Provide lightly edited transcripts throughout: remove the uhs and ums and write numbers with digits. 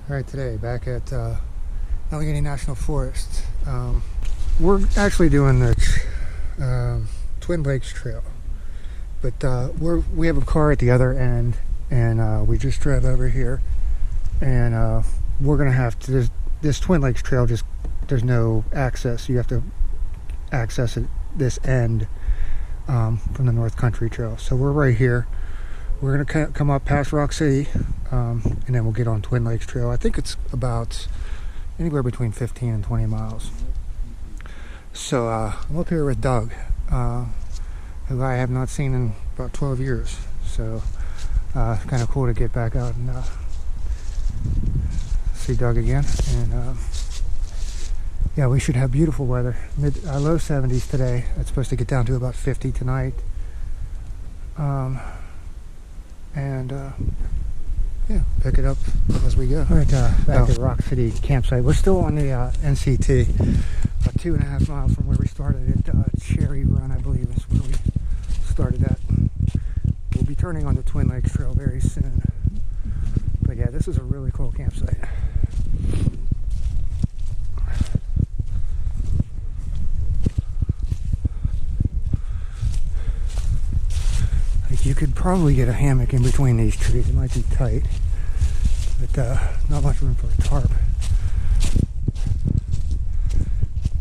Alright, today back at Allegheny National Forest. We're actually doing the Twin Lakes Trail, but we have a car at the other end, and we just drove over here, and we're gonna have to. This Twin Lakes Trail, just there's no access. You have to access it this end from the North Country Trail. So we're right here. We're gonna come up past Rock City, and then we'll get on Twin Lakes Trail. I think it's about anywhere between 15 and 20 miles. So I'm up here with Doug, who I have not seen in about 12 years. So it's kind of cool to get back out and see Doug again. And yeah, we should have beautiful weather. Low 70s today. It's supposed to get down to about 50 tonight. Yeah, pick it up as we go. All right, back at Rock City campsite. We're still on the NCT, about 2.5 miles from where we started at Cherry Run, I believe is where we started at. We'll be turning on the Twin Lakes Trail very soon. But yeah, this is a really cool campsite. You could probably get a hammock in between these trees. It might be tight, but not much room for a tarp.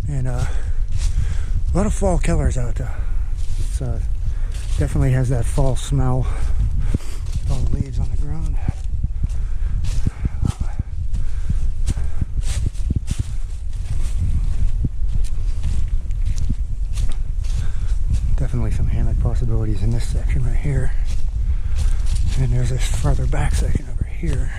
And a lot of fall killers out there. It's definitely has that fall smell. All the leaves on the ground. Definitely some hammock possibilities in this section right here. And there's this farther back section over here.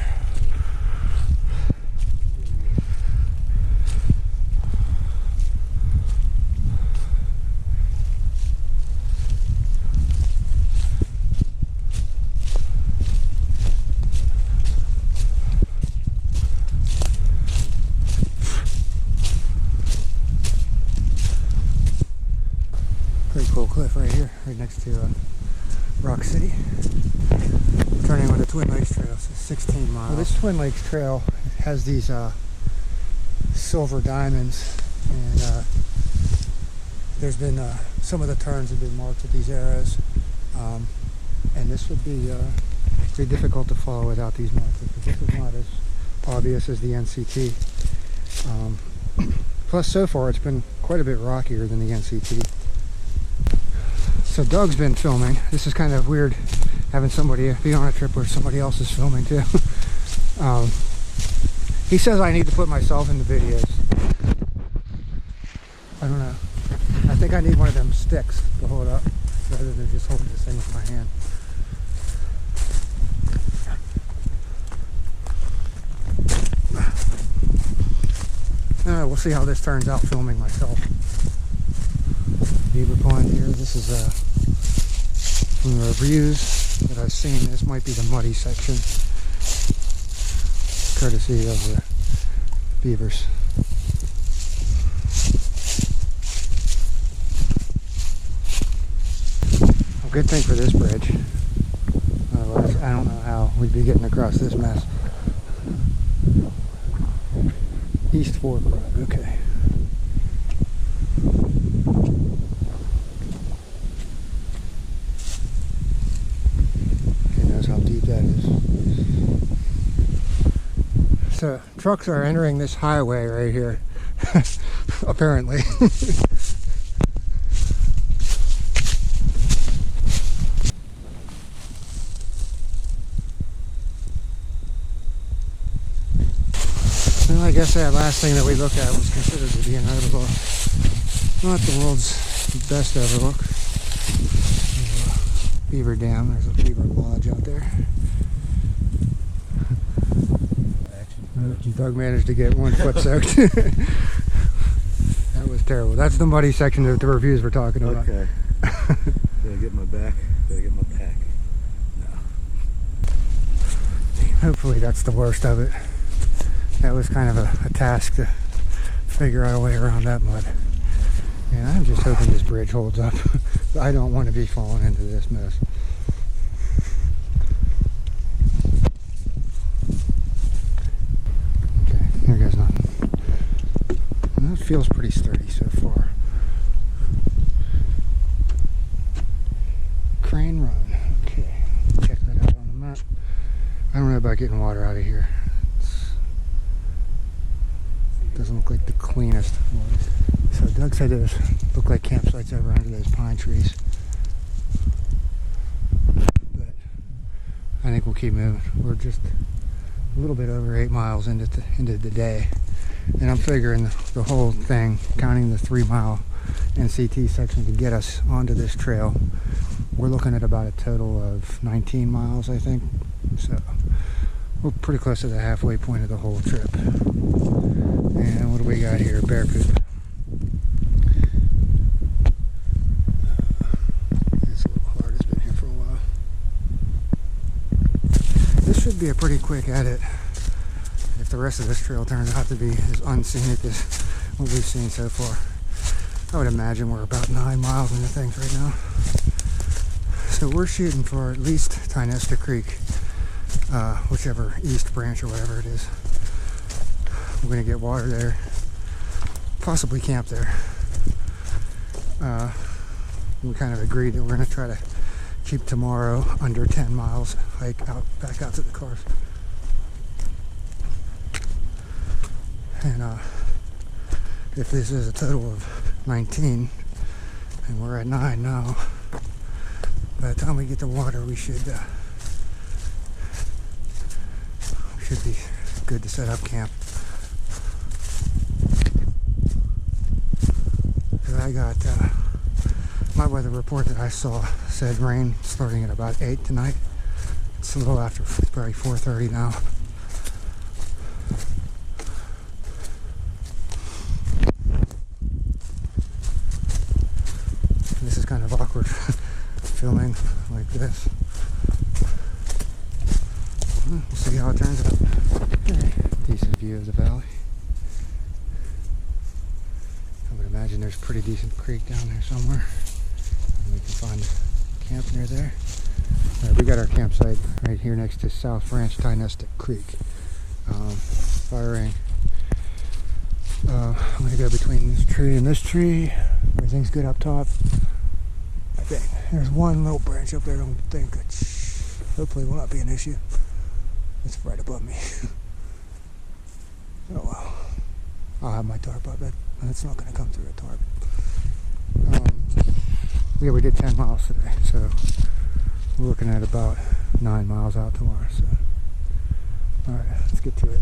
Pretty cool cliff right here, right next to Rock City. Turning on the Twin Lakes Trail, so 16 miles. Well, this Twin Lakes Trail has these silver diamonds, and there's been some of the turns have been marked with these arrows, and this would be pretty difficult to follow without these markers, because this is not as obvious as the NCT. Plus, so far, it's been quite a bit rockier than the NCT. So Doug's been filming. This is kind of weird having somebody be on a trip where somebody else is filming too. He says I need to put myself in the videos. I don't know. I think I need one of them sticks to hold up rather than just holding this thing with my hand. We'll see how this turns out filming myself. Beaver Pond here. This is from the reviews that I've seen. This might be the muddy section, courtesy of the beavers. Well, good thing for this bridge. Otherwise, I don't know how we'd be getting across this mess. East Fork Road. Okay. So trucks are entering this highway right here, apparently. Well, I guess that last thing that we looked at was considered to be an overlook. Not the world's best overlook. Beaver Dam, there's a beaver lodge out there. Doug managed to get one foot soaked. That was terrible. That's the muddy section that the reviews were talking about. Okay. Gotta get my back. Gotta get my pack. No. Hopefully that's the worst of it. That was kind of a task to figure out a way around that mud. And I'm just hoping this bridge holds up. I don't want to be falling into this mess. feels pretty sturdy so far. Crane Run. Okay, check that out on the map. I don't know about getting water out of here. Doesn't look like the cleanest water. So Doug said those look like campsites over under those pine trees. But I think we'll keep moving. We're just a little bit over 8 miles into the day. And I'm figuring the whole thing, counting the 3-mile NCT section to get us onto this trail, we're looking at about a total of 19 miles, I think. So we're pretty close to the halfway point of the whole trip. And what do we got here? Bear poop. It's a little hard. It's been here for a while. This should be a pretty quick edit if the rest of this trail turns out to be as unscenic as what we've seen so far. I would imagine we're about 9 miles into things right now. So we're shooting for at least Tynesta Creek, whichever east branch or whatever it is. We're going to get water there, possibly camp there. We kind of agreed that we're going to try to keep tomorrow under 10 miles, hike back out to the cars. And if this is a total of 19, and we're at 9 now, by the time we get to water, we should be good to set up camp. I got my weather report that I saw said rain starting at about 8 tonight. It's a little after, it's probably 4:30 now. This is kind of awkward filming like this. We'll see how it turns out. Okay. Decent view of the valley. I would imagine there's a pretty decent creek down there somewhere. And we can find a camp near there. We got our campsite right here next to South Branch Tynesta Creek. Firing. I'm going to go between this tree and this tree. Everything's good up top. I think there's one little branch up there. I don't think it's, hopefully will not be an issue. It's right above me. Oh well. I'll have my tarp up. It's not going to come through a tarp. Yeah, we did 10 miles today, so we're looking at about 9 miles out tomorrow. So, all right, let's get to it.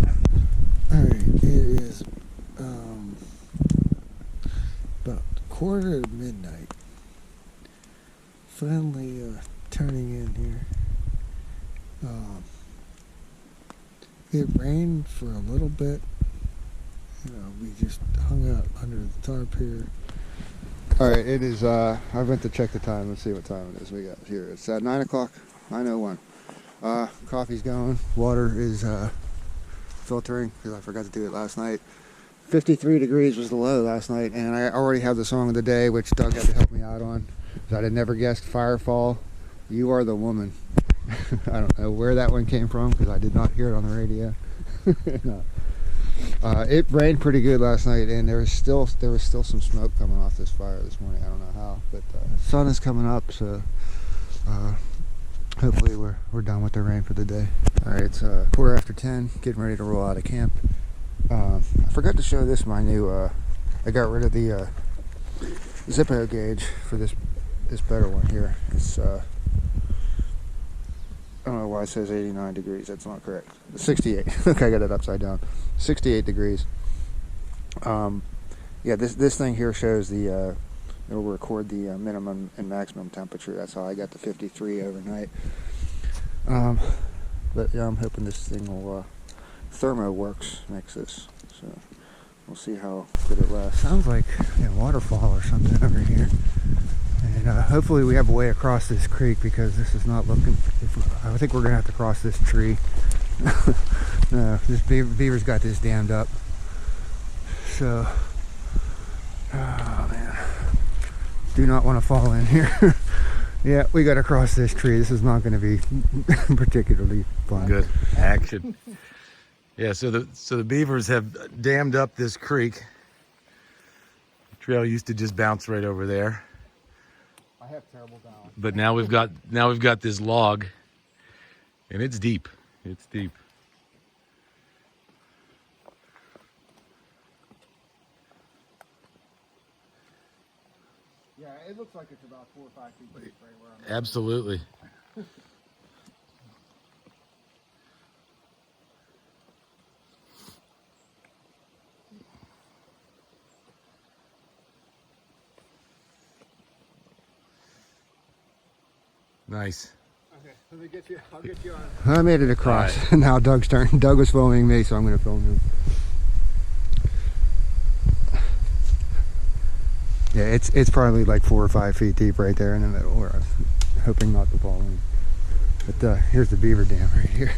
All right, it is about 1:45. Finally turning in here. It rained for a little bit. We just hung out under the tarp here. All right, it is, I went to check the time. Let's see what time it is we got here. It's at 9 o'clock, 9:01. Coffee's going. Water is filtering because I forgot to do it last night. 53 degrees was the low last night, and I already have the song of the day, which Doug had to help me out on. I had never guessed Firefall, You Are the Woman. I don't know where that one came from because I did not hear it on the radio. No. It rained pretty good last night, and there was still some smoke coming off this fire this morning. I don't know how, but the sun is coming up, so hopefully we're done with the rain for the day. All right, it's 10:15, getting ready to roll out of camp. I forgot to show this my new. I got rid of the Zippo gauge for this better one here. It's I don't know why it says 89 degrees. That's not correct. 68. Okay, I got it upside down. 68 degrees. Yeah, this thing here shows the, it'll record the minimum and maximum temperature. That's how I got to 53 overnight. But yeah, I'm hoping this thing will, ThermoWorks makes this. So we'll see how good it lasts. Sounds like a waterfall or something over here. And hopefully we have a way across this creek because this is not looking, I think we're going to have to cross this tree. No, this beaver's got this dammed up. So, oh man, do not want to fall in here. Yeah, we got to cross this tree. This is not going to be particularly fun. Good action. Yeah, so the beavers have dammed up this creek. Trail used to just bounce right over there, I have terrible balance. but now we've got this log, and it's deep. It's deep. Yeah, it looks like it's about 4 or 5 feet deep right where I'm at. Absolutely. Nice. Okay, let me get you. I'll get you on. I made it across. All Now Doug's turn. Doug was filming me, so I'm going to film him. Yeah, it's probably like 4 or 5 feet deep right there in the middle, where I was hoping not to fall in. But here's the beaver dam right here.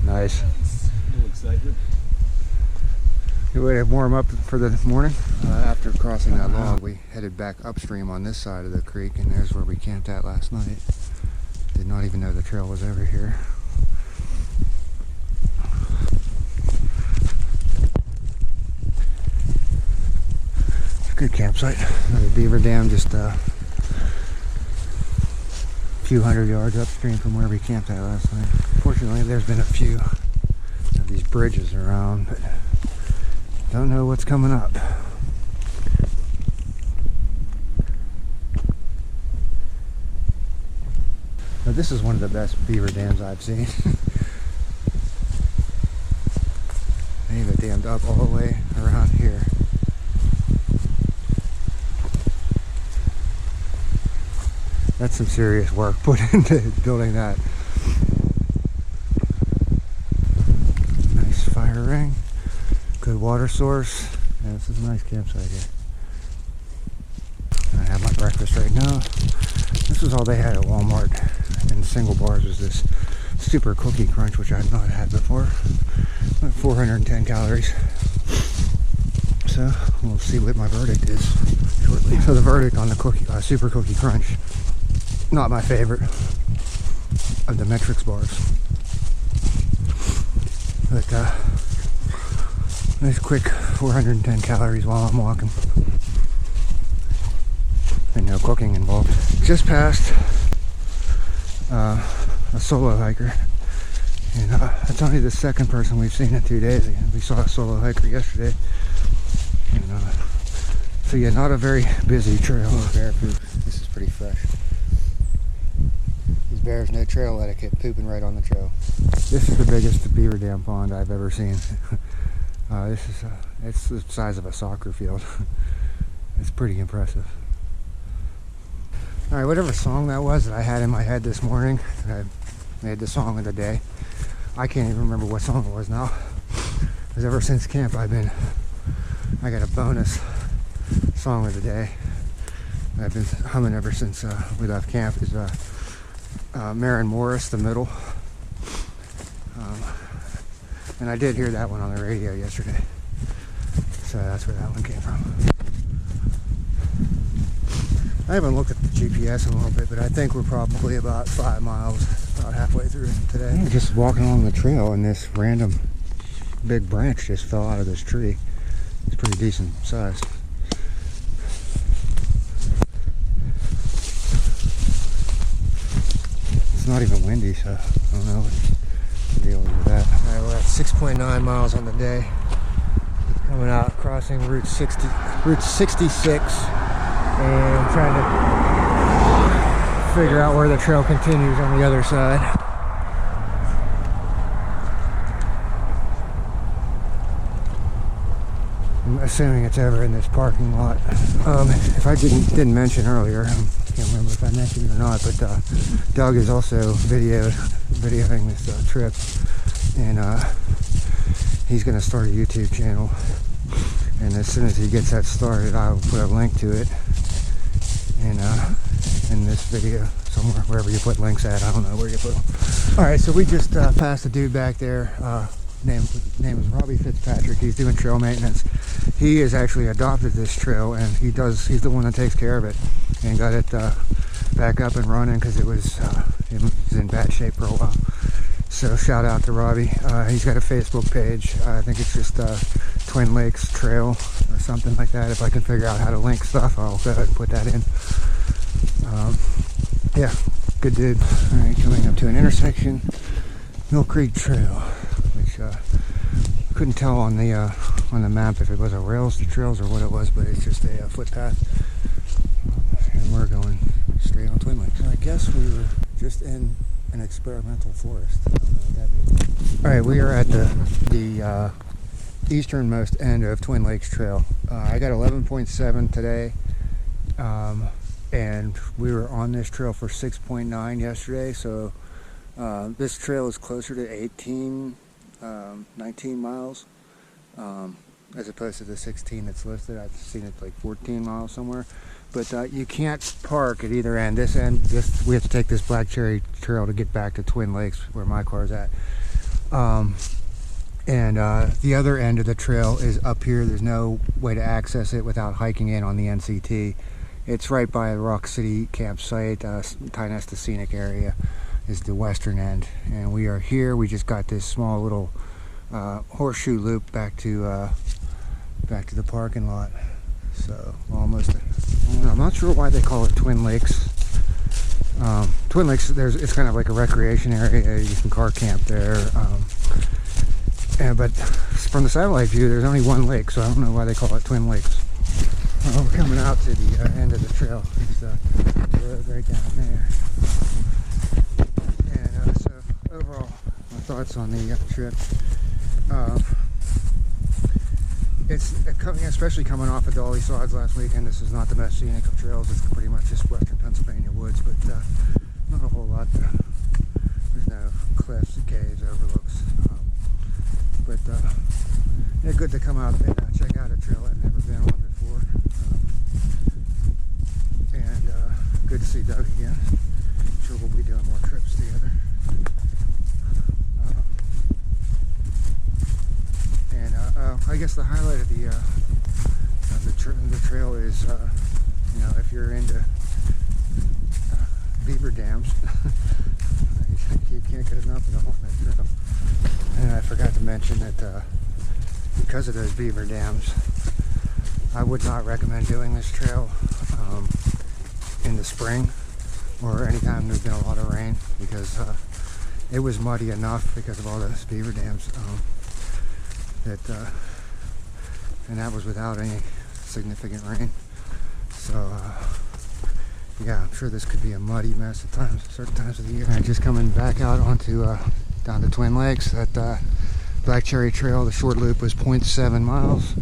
Nice. A little excited. Good way to warm up for the morning. After crossing that log, we headed back upstream on this side of the creek, and there's where we camped at last night. Did not even know the trail was over here. It's a good campsite. Another beaver dam just a few hundred yards upstream from where we camped at last night. Fortunately, there's been a few of these bridges around, but don't know what's coming up. Now, this is one of the best beaver dams I've seen. They have it dammed up all the way around here. That's some serious work put into building that. Nice fire ring. Good water source. Yeah, this is a nice campsite here. I have my breakfast right now. This was all they had at Walmart. In single bars was this super cookie crunch, which I had not had before. 410 calories. So we'll see what my verdict is shortly. So the verdict on the cookie, super cookie crunch, not my favorite of the metrics bars. But nice quick 410 calories while I'm walking. And no cooking involved. Just passed a solo hiker. And that's only the second person we've seen in 2 days. We saw a solo hiker yesterday. And, so yeah, not a very busy trail. Bear poop. This is pretty fresh. These bears, no trail etiquette, pooping right on the trail. This is the biggest beaver dam pond I've ever seen. It's the size of a soccer field. It's pretty impressive. All right, whatever song that was that I had in my head this morning, that I made the song of the day. I can't even remember what song it was now. Because ever since camp, I got a bonus song of the day. I've been humming ever since we left camp. Is Maren Morris, The Middle. And I did hear that one on the radio yesterday. So that's where that one came from. I haven't looked at the GPS in a little bit, but I think we're probably about 5 miles, about halfway through today. I'm just walking along the trail, and this random big branch just fell out of this tree. It's pretty decent size. It's not even windy, so I don't know what the deal is with that. All right, we're at 6.9 miles on the day. Coming out, crossing Route 66, and trying to figure out where the trail continues on the other side. I'm assuming it's ever in this parking lot. If I didn't mention earlier, I'm can't remember if I mentioned it or not, but Doug is also videoing this trip, and he's going to start a YouTube channel, and as soon as he gets that started, I'll put a link to it in this video somewhere, wherever you put links at. I don't know where you put them. All right, so we just passed a dude back there. Name is Robbie Fitzpatrick. He's doing trail maintenance. He has actually adopted this trail, and he's the one that takes care of it, and got it back up and running because it was in bad shape for a while. So shout out to Robbie. He's got a Facebook page. I think it's just Twin Lakes Trail or something like that. If I can figure out how to link stuff, I'll go ahead and put that in. Yeah, good dude. All right, coming up to an intersection, Mill Creek Trail, which couldn't tell on the map if it was a rails to trails or what it was, but it's just a footpath, and we're going straight on Twin Lakes. I guess we were just in an experimental forest. I don't know what that means. All right, we are at the easternmost end of Twin Lakes Trail. I got 11.7 today, and we were on this trail for 6.9 yesterday, so this trail is closer to 19 miles, as opposed to the 16 that's listed. I've seen it like 14 miles somewhere. But you can't park at either end. This end, we have to take this Black Cherry Trail to get back to Twin Lakes, where my car's at. And the other end of the trail is up here. There's no way to access it without hiking in on the NCT. It's right by the Rock City campsite. Tynesta Scenic Area is the western end, and we are here. We just got this small little horseshoe loop back to the parking lot. So almost, I'm not sure why they call it Twin Lakes. Twin Lakes, it's kind of like a recreation area. You can car camp there. But from the satellite view, there's only one lake, so I don't know why they call it Twin Lakes. We're coming out to the end of the trail. It's the road right down there. And so overall, my thoughts on the trip. It's especially coming off of Dolly Sods last weekend. This is not the most scenic of trails. It's pretty much just western Pennsylvania woods, but not a whole lot. There's no cliffs, caves, overlooks. But yeah, good to come out and check out a trail I've never been on before. And good to see Doug again. I'm sure we'll be doing more trips together. I guess the highlight of the trail is, if you're into beaver dams, you can't get enough of them on that trail. And I forgot to mention that because of those beaver dams, I would not recommend doing this trail in the spring or anytime there's been a lot of rain, because it was muddy enough because of all those beaver dams. And that was without any significant rain. So yeah, I'm sure this could be a muddy mess at times, certain times of the year. And just coming back out onto down to Twin Lakes, that Black Cherry Trail, the short loop was 0.7 miles.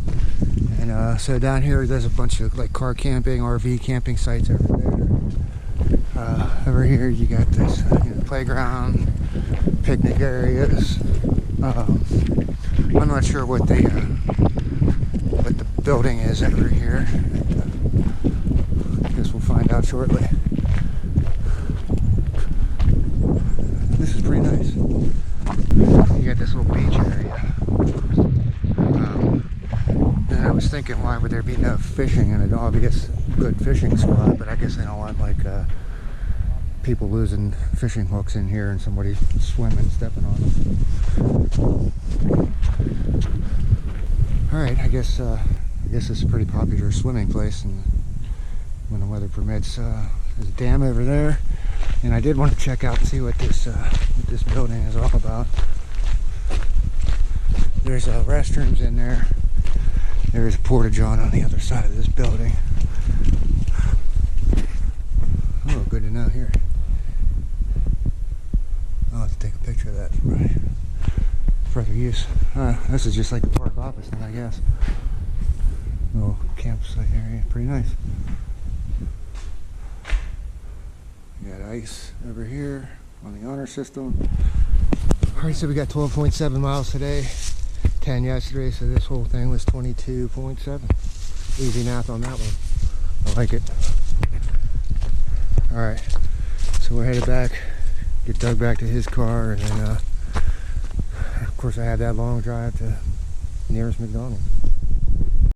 And so down here, there's a bunch of like car camping, RV camping sites over there. Over here, you got this playground, picnic areas. I'm not sure what the building is over here. I guess we'll find out shortly. This is pretty nice. You got this little beach area. And I was thinking, why would there be no fishing in an obvious good fishing spot? But I guess they don't want like people losing fishing hooks in here and somebody swimming, stepping on them. All right, I guess this is a pretty popular swimming place, and when the weather permits, there's a dam over there, and I did want to check out and see what this building is all about. There's restrooms in there. There's a porta-john on the other side of this building. Oh, good to know here. I'll have to take a picture of that for my further use. This is just like the park office thing, I guess. Little campsite area, pretty nice. ice over here on the honor system. Alright, so we got 12.7 miles today, 10 yesterday, so this whole thing was 22.7. Easy math on that one. I like it. Alright, so we're headed back, get Doug back to his car, and then of course I have that long drive to nearest McDonald's.